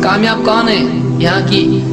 کامیاب کون ہے؟ یہاں کی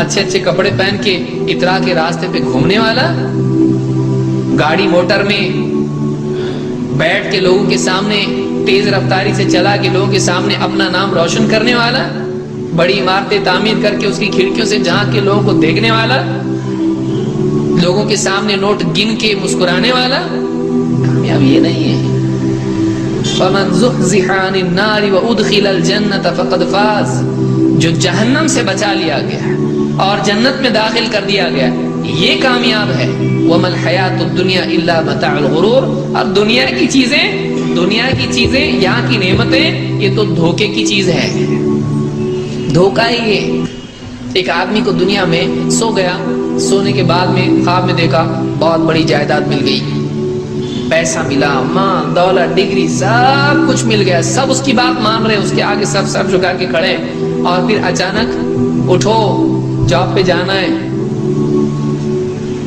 اچھے اچھے کپڑے پہن کے اطراء کے راستے پہ گھومنے والا، گاڑی موٹر میں بیٹھ کے لوگوں کے سامنے تیز رفتاری سے چلا کے لوگوں کے سامنے اپنا نام روشن کرنے والا، بڑی عمارتیں تعمیر کر کے اس کی کھڑکیوں سے جھانک کے لوگوں کو دیکھنے والا، لوگوں کے سامنے نوٹ گن کے مسکرانے والا، کامیاب یہ نہیں ہے۔ فَمَنْ زُحْزِحَ عَنِ النَّارِ وَأُدْخِلَ الْجَنَّةَ فَقَدْ فَازَ، جو جہنم سے بچا لیا گیا اور جنت میں داخل کر دیا گیا یہ کامیاب ہے۔ وَمَا الْحَيَاةُ الدُّنْيَا إِلَّا مَتَاعُ الْغُرُورِ، اور دنیا کی چیزیں یہاں کی نعمتیں یہ تو دھوکے کی چیز ہے، دھوکہ ہی ہے۔ ایک آدمی کو دنیا میں سو گیا، سونے کے بعد میں خواب میں دیکھا بہت بڑی جائیداد مل گئی، پیسہ ملا، مال دولت ڈگری سب کچھ مل گیا، سب اس کی بات مان رہے، اس کے آگے سب سر جھکا کے کھڑے، اور پھر اچانک اٹھو جاب پہ جانا ہے،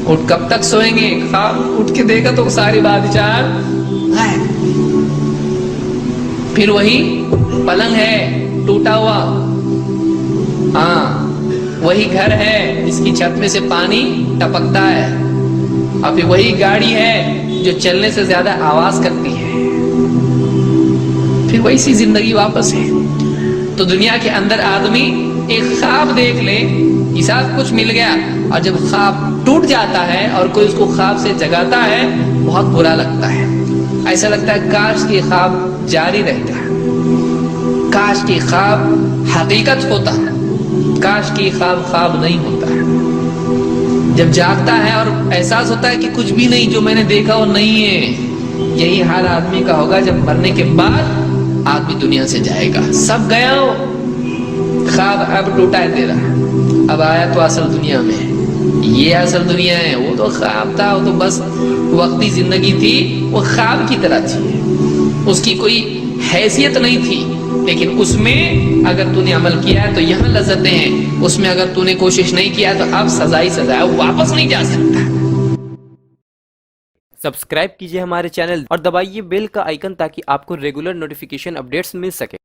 اٹھ کب تک سوئیں گے؟ خواب اٹھ کے دیکھا تو ساری بادشاہ ہے، پھر وہی پلنگ ہے ٹوٹا ہوا، ہاں وہی گھر ہے جس کی چھت میں سے پانی ٹپکتا ہے، اور پھر وہی گاڑی ہے جو چلنے سے زیادہ آواز کرتی ہے، پھر وہی سی زندگی واپس ہے۔ تو دنیا کے اندر آدمی ایک خواب دیکھ لے کہ سب کچھ مل گیا، اور جب خواب ٹوٹ جاتا ہے اور کوئی اس کو خواب سے جگاتا ہے بہت برا لگتا ہے، ایسا لگتا ہے کاش کہ خواب جاری رہتا ہے، کاش کہ خواب حقیقت ہوتا ہے، کاش کہ خواب خواب نہیں ہوتا ہے۔ جب جاگتا ہے اور احساس ہوتا ہے کہ کچھ بھی نہیں، جو میں نے دیکھا وہ نہیں ہے، یہی حال آدمی کا ہوگا جب مرنے کے بعد آدمی دنیا سے جائے گا۔ سب گیا ہو، خواب اب ٹوٹا ہے تیرا، اب آیا تو اصل دنیا میں، یہ اصل دنیا ہے، وہ تو خواب تھا، وہ تو بس وقتی زندگی تھی، وہ خواب کی طرح تھی، اس کی کوئی حیثیت نہیں تھی، لیکن اس میں اگر تو نے عمل کیا ہے تو یہاں لذتیں ہیں، اس میں اگر تو نے کوشش نہیں کیا تو اب سزا ہی سزا ہے، واپس نہیں جا سکتا۔ سبسکرائب کیجئے ہمارے چینل اور دبائیے بیل کا آئیکن تاکہ آپ کو ریگولر نوٹیفیکیشن اپڈیٹس مل سکے۔